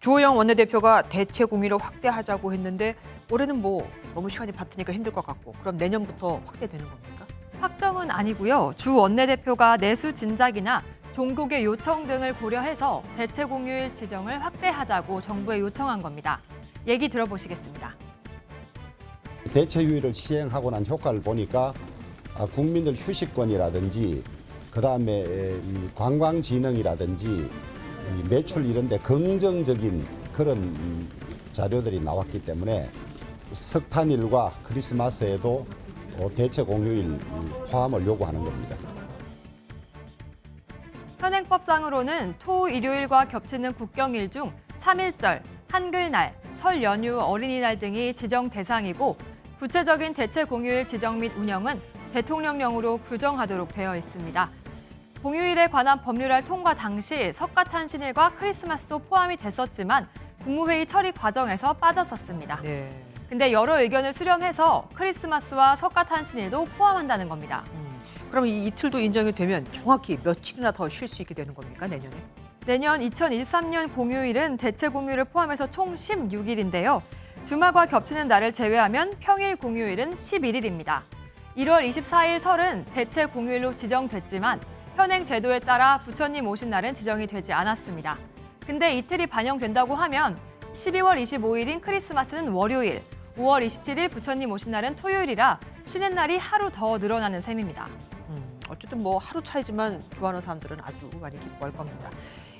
주호영 원내대표가 대체 공휴일을 확대하자고 했는데 올해는 뭐 너무 시간이 바쁘니까 힘들 것 같고 그럼 내년부터 확대되는 겁니까? 확정은 아니고요. 주 원내대표가 내수 진작이나 종국의 요청 등을 고려해서 대체 공휴일 지정을 확대하자고 정부에 요청한 겁니다. 얘기 들어보시겠습니다. 대체 휴일을 시행하고 난 효과를 보니까 국민들 휴식권이라든지 그다음에 이 관광진흥이라든지 이 매출 이런 데 긍정적인 그런 자료들이 나왔기 때문에 석탄일과 크리스마스에도 대체 공휴일 포함을 요구하는 겁니다. 현행법상으로는 토, 일요일과 겹치는 국경일 중 3.1절, 한글날, 설 연휴, 어린이날 등이 지정 대상이고 구체적인 대체 공휴일 지정 및 운영은 대통령령으로 규정하도록 되어 있습니다. 공휴일에 관한 법률안 통과 당시 석가탄신일과 크리스마스도 포함이 됐었지만 국무회의 처리 과정에서 빠졌었습니다. 네. 근데 여러 의견을 수렴해서 크리스마스와 석가탄신일도 포함한다는 겁니다. 그럼 이 이틀도 인정이 되면 정확히 며칠이나 더 쉴 수 있게 되는 겁니까, 내년에? 내년 2023년 공휴일은 대체 공휴일을 포함해서 총 16일인데요. 주말과 겹치는 날을 제외하면 평일 공휴일은 11일입니다. 1월 24일 설은 대체 공휴일로 지정됐지만 현행 제도에 따라 부처님 오신 날은 지정이 되지 않았습니다. 근데 이틀이 반영된다고 하면 12월 25일인 크리스마스는 월요일, 5월 27일 부처님 오신 날은 토요일이라 쉬는 날이 하루 더 늘어나는 셈입니다. 어쨌든 뭐 하루 차이지만 좋아하는 사람들은 아주 많이 기뻐할 겁니다.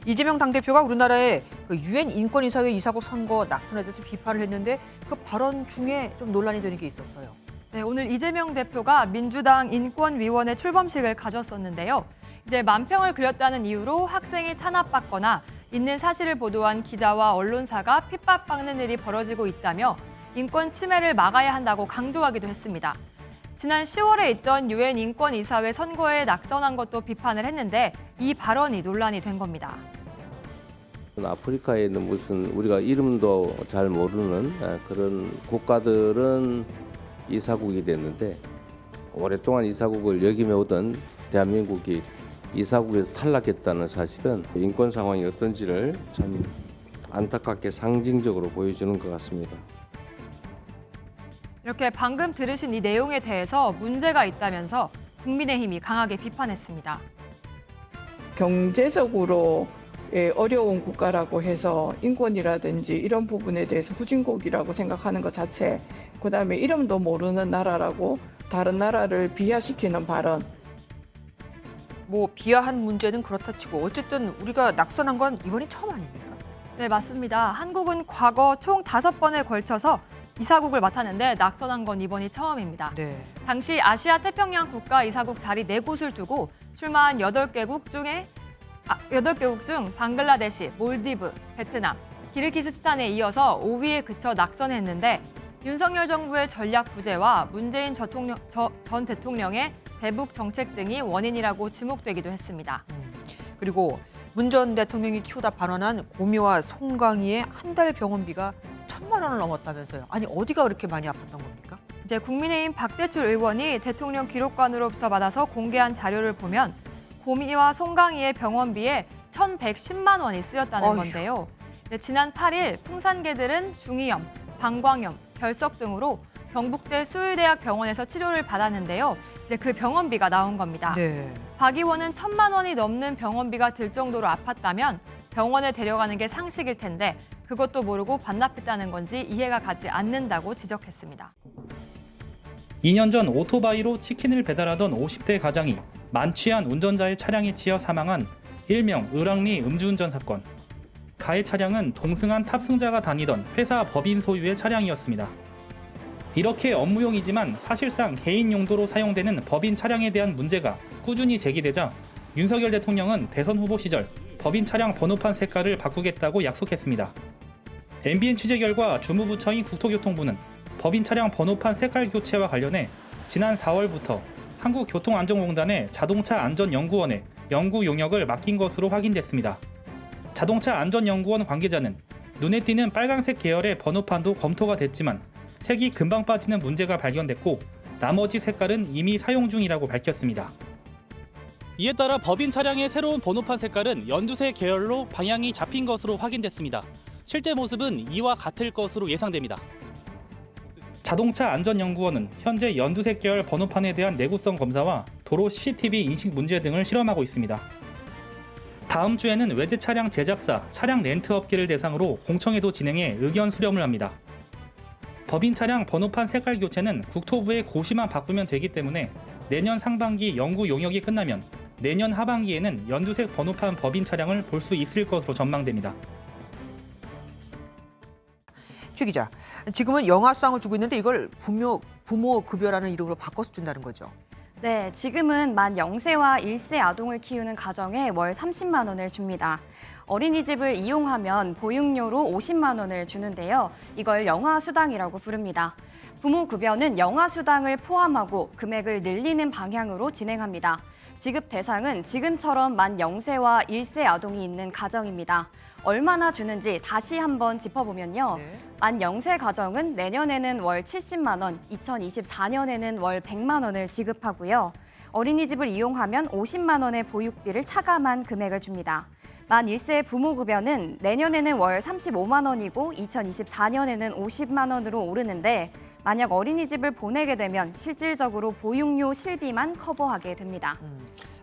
이재명 당대표가 우리나라의 그 유엔 인권이사회 이사국 선거 낙선에 대해서 비판을 했는데 그 발언 중에 좀 논란이 되는 게 있었어요. 네, 오늘 이재명 대표가 민주당 인권위원회 출범식을 가졌었는데요. 이제 만평을 그렸다는 이유로 학생이 탄압받거나 있는 사실을 보도한 기자와 언론사가 핍박받는 일이 벌어지고 있다며 인권 침해를 막아야 한다고 강조하기도 했습니다. 지난 10월에 있던 유엔 인권이사회 선거에 낙선한 것도 비판을 했는데 이 발언이 논란이 된 겁니다. 아프리카에 있는 무슨 우리가 이름도 잘 모르는 그런 국가들은 이사국이 됐는데 오랫동안 이사국을 역임해 오던 대한민국이 이사국에서 탈락했다는 사실은 인권 상황이 어떤지를 참 안타깝게 상징적으로 보여주는 것 같습니다. 이렇게 방금 들으신 이 내용에 대해서 문제가 있다면서 국민의힘이 강하게 비판했습니다. 경제적으로 어려운 국가라고 해서 인권이라든지 이런 부분에 대해서 후진국이라고 생각하는 것 자체, 그다음에 이름도 모르는 나라라고 다른 나라를 비하시키는 발언. 뭐 비하한 문제는 그렇다 치고 어쨌든 우리가 낙선한 건 이번이 처음 아닙니까? 네, 맞습니다. 한국은 과거 총 5번에 걸쳐서 이사국을 맡았는데 낙선한 건 이번이 처음입니다. 네. 당시 아시아 태평양 국가 이사국 자리 4곳을 두고 출마한 8개국 중 방글라데시, 몰디브, 베트남, 기르기스스탄에 이어서 5위에 그쳐 낙선했는데 윤석열 정부의 전략 부재와 문재인 전 대통령의 대북 정책 등이 원인이라고 지목되기도 했습니다. 그리고 문 전 대통령이 키우다 발언한 고미와 송강이의 한 달 병원비가 1,000만 원을 넘었다면서요. 아니 어디가 그렇게 많이 아팠던 겁니까? 이제 국민의힘 박대출 의원이 대통령 기록관으로부터 받아서 공개한 자료를 보면 고미와 송강이의 병원비에 1,110만 원이 쓰였다는 어휴. 건데요. 지난 8일 풍산개들은 중이염, 방광염, 결석 등으로 경북대 수의대학 병원에서 치료를 받았는데요. 이제 그 병원비가 나온 겁니다. 네. 박 의원은 1,000만 원이 넘는 병원비가 들 정도로 아팠다면 병원에 데려가는 게 상식일 텐데 그것도 모르고 반납했다는 건지 이해가 가지 않는다고 지적했습니다. 2년 전 오토바이로 치킨을 배달하던 50대 가장이 만취한 운전자의 차량에 치여 사망한 일명 을왕리 음주운전 사건. 가해 차량은 동승한 탑승자가 다니던 회사 법인 소유의 차량이었습니다. 이렇게 업무용이지만 사실상 개인 용도로 사용되는 법인 차량에 대한 문제가 꾸준히 제기되자 윤석열 대통령은 대선 후보 시절 법인 차량 번호판 색깔을 바꾸겠다고 약속했습니다. MBN 취재 결과 주무부처인 국토교통부는 법인 차량 번호판 색깔 교체와 관련해 지난 4월부터 한국교통안전공단의 자동차안전연구원에 연구 용역을 맡긴 것으로 확인됐습니다. 자동차안전연구원 관계자는 눈에 띄는 빨간색 계열의 번호판도 검토가 됐지만 색이 금방 빠지는 문제가 발견됐고 나머지 색깔은 이미 사용 중이라고 밝혔습니다. 이에 따라 법인 차량의 새로운 번호판 색깔은 연두색 계열로 방향이 잡힌 것으로 확인됐습니다. 실제 모습은 이와 같을 것으로 예상됩니다. 자동차 안전연구원은 현재 연두색 계열 번호판에 대한 내구성 검사와 도로 CCTV 인식 문제 등을 실험하고 있습니다. 다음 주에는 외제 차량 제작사, 차량 렌트 업계를 대상으로 공청회도 진행해 의견 수렴을 합니다. 법인 차량 번호판 색깔 교체는 국토부의 고시만 바꾸면 되기 때문에 내년 상반기 연구 용역이 끝나면 내년 하반기에는 연두색 번호판 법인 차량을 볼 수 있을 것으로 전망됩니다. 최 기자, 지금은 영아수당을 주고 있는데 이걸 부모 급여라는 이름으로 바꿔서 준다는 거죠. 네, 지금은 만 0세와 1세 아동을 키우는 가정에 월 30만 원을 줍니다. 어린이집을 이용하면 보육료로 50만 원을 주는데요. 이걸 영아수당이라고 부릅니다. 부모 급여는 영아수당을 포함하고 금액을 늘리는 방향으로 진행합니다. 지급 대상은 지금처럼 만 0세와 1세 아동이 있는 가정입니다. 얼마나 주는지 다시 한번 짚어보면요. 네. 만 0세 가정은 내년에는 월 70만 원, 2024년에는 월 100만 원을 지급하고요. 어린이집을 이용하면 50만 원의 보육비를 차감한 금액을 줍니다. 만 1세 부모급여는 내년에는 월 35만 원이고 2024년에는 50만 원으로 오르는데 만약 어린이집을 보내게 되면 실질적으로 보육료 실비만 커버하게 됩니다.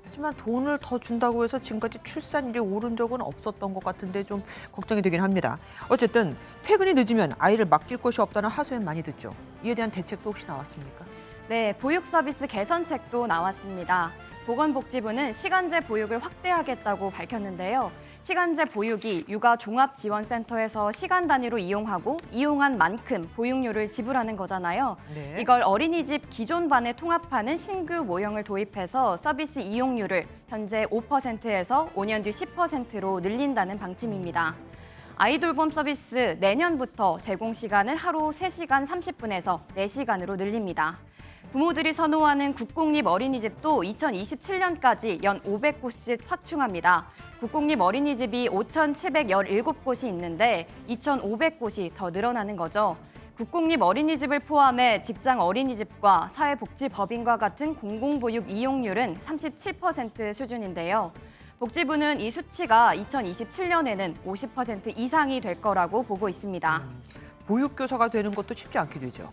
하지만 돈을 더 준다고 해서 지금까지 출산율이 오른 적은 없었던 것 같은데 좀 걱정이 되긴 합니다. 어쨌든 퇴근이 늦으면 아이를 맡길 곳이 없다는 하소연 많이 듣죠. 이에 대한 대책도 혹시 나왔습니까? 네, 보육 서비스 개선책도 나왔습니다. 보건복지부는 시간제 보육을 확대하겠다고 밝혔는데요. 시간제 보육이 육아종합지원센터에서 시간 단위로 이용하고 이용한 만큼 보육료를 지불하는 거잖아요. 네. 이걸 어린이집 기존 반에 통합하는 신규 모형을 도입해서 서비스 이용률을 현재 5%에서 5년 뒤 10%로 늘린다는 방침입니다. 아이돌봄 서비스 내년부터 제공 시간을 하루 3시간 30분에서 4시간으로 늘립니다. 부모들이 선호하는 국공립 어린이집도 2027년까지 연 500곳씩 확충합니다. 국공립 어린이집이 5,717곳이 있는데 2,500곳이 더 늘어나는 거죠. 국공립 어린이집을 포함해 직장 어린이집과 사회복지법인과 같은 공공보육 이용률은 37% 수준인데요. 복지부는 이 수치가 2027년에는 50% 이상이 될 거라고 보고 있습니다. 보육교사가 되는 것도 쉽지 않게 되죠.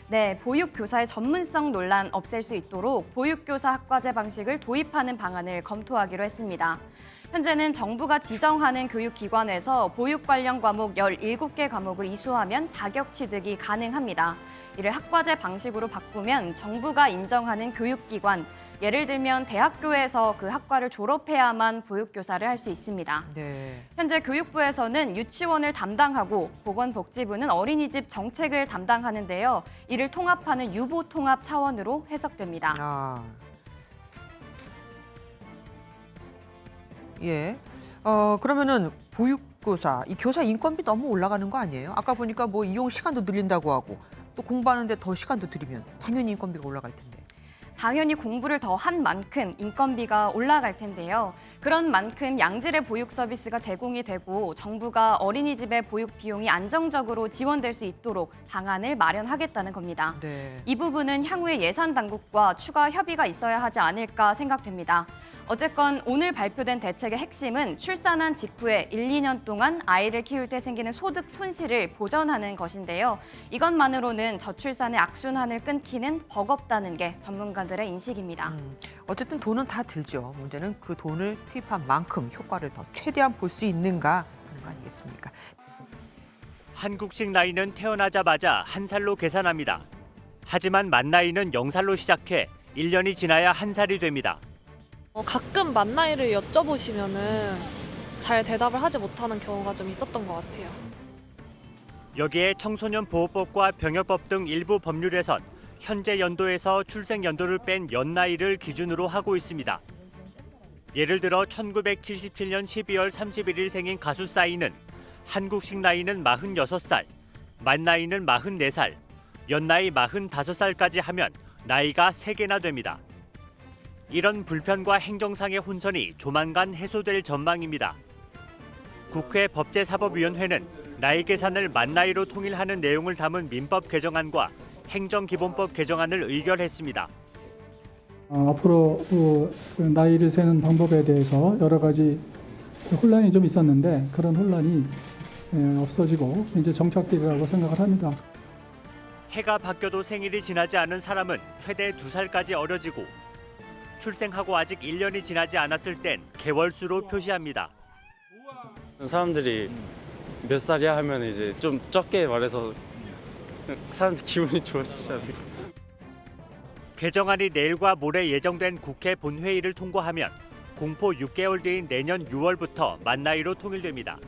네, 보육교사의 전문성 논란 없앨 수 있도록 보육교사 학과제 방식을 도입하는 방안을 검토하기로 했습니다. 현재는 정부가 지정하는 교육기관에서 보육 관련 과목 17개 과목을 이수하면 자격 취득이 가능합니다. 이를 학과제 방식으로 바꾸면 정부가 인정하는 교육기관, 예를 들면 대학교에서 그 학과를 졸업해야만 보육교사를 할 수 있습니다. 네. 현재 교육부에서는 유치원을 담당하고 보건복지부는 어린이집 정책을 담당하는데요. 이를 통합하는 유보통합 차원으로 해석됩니다. 아. 예. 그러면은 보육교사, 이 교사 인건비 너무 올라가는 거 아니에요? 아까 보니까 뭐 이용 시간도 늘린다고 하고 또 공부하는데 더 시간도 들이면 당연히 인건비가 올라갈 텐데. 당연히 공부를 더 한 만큼 인건비가 올라갈 텐데요. 그런 만큼 양질의 보육 서비스가 제공이 되고 정부가 어린이집의 보육 비용이 안정적으로 지원될 수 있도록 방안을 마련하겠다는 겁니다. 네. 이 부분은 향후에 예산 당국과 추가 협의가 있어야 하지 않을까 생각됩니다. 어쨌건 오늘 발표된 대책의 핵심은 출산한 직후에 1, 2년 동안 아이를 키울 때 생기는 소득 손실을 보전하는 것인데요. 이것만으로는 저출산의 악순환을 끊기는 버겁다는 게 전문가들의 인식입니다. 어쨌든 돈은 다 들죠. 문제는 그 돈을 투입한 만큼 효과를 더 최대한 볼 수 있는가 하는 거 아니겠습니까? 한국식 나이는 태어나자마자 1살로 계산합니다. 하지만 만 나이는 0살로 시작해 1년이 지나야 1살이 됩니다. 가끔 만 나이를 여쭤보시면은 잘 대답을 하지 못하는 경우가 좀 있었던 것 같아요. 여기에 청소년 보호법과 병역법 등 일부 법률에선 현재 연도에서 출생 연도를 뺀 연나이를 기준으로 하고 있습니다. 예를 들어 1977년 12월 31일 생인 가수 싸이는 한국식 나이는 46살, 만 나이는 44살, 연나이 45살까지 하면 나이가 3개나 됩니다. 이런 불편과 행정상의 혼선이 조만간 해소될 전망입니다. 국회 법제사법위원회는 나이 계산을 만 나이로 통일하는 내용을 담은 민법 개정안과 행정기본법 개정안을 의결했습니다. 앞으로 그 나이를 세는 방법에 대해서 여러 가지 혼란이 좀 있었는데 그런 혼란이 없어지고 이제 정착되리라고 생각을 합니다. 해가 바뀌어도 생일이 지나지 않은 사람은 최대 2살까지 어려지고 출생하고 아직 1년이 지나지 않았을 땐 개월수로 표시합니다. 사람들이 몇 살이야 하면 이제 좀 적게 말해서 사람들 기분이 좋아지지 않을까. 개정안이 내일과 모레 예정된 국회 본회의를 통과하면 공포 6개월 뒤인 내년 6월부터 만 나이로 통일됩니다.